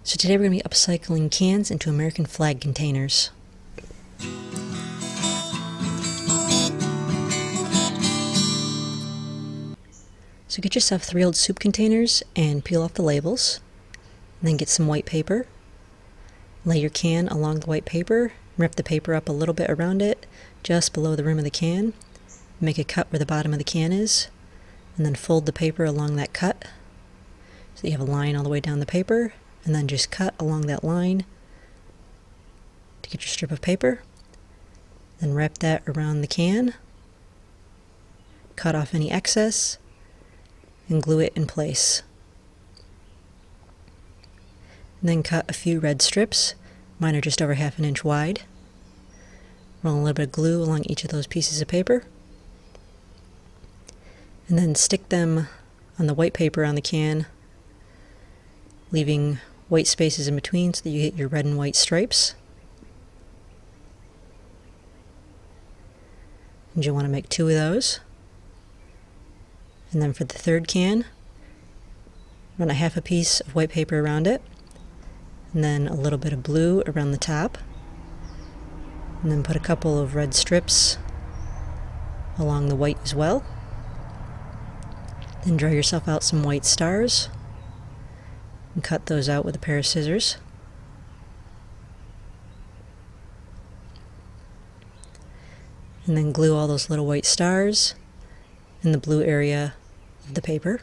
So today we're going to be upcycling cans into American flag containers. So get yourself 3 old soup containers and peel off the labels. And then get some white paper. Lay your can along the white paper. Wrap the paper up a little bit around it, just below the rim of the can. Make a cut where the bottom of the can is. And then fold the paper along that cut. So you have a line all the way down the paper. And then just cut along that line to get your strip of paper. Then wrap that around the can. Cut off any excess and glue it in place. And then cut a few red strips. Mine are just over 1/2 inch wide. Roll a little bit of glue along each of those pieces of paper. And then stick them on the white paper on the can, leaving white spaces in between so that you get your red and white stripes. And you want to make 2 of those. And then for the third can, run a 1/2 piece of white paper around it, and then a little bit of blue around the top, and then put a couple of red strips along the white as well. Then draw yourself out some white stars and cut those out with a pair of scissors. And then glue all those little white stars in the blue area of the paper.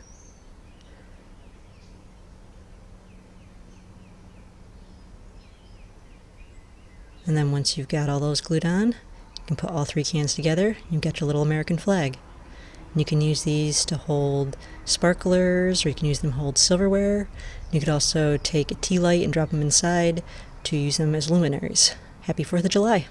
And then once you've got all those glued on, you can put all 3 cans together. You've got your little American flag. And you can use these to hold sparklers, or you can use them to hold silverware. You could also take a tea light and drop them inside to use them as luminaries. Happy 4th of July!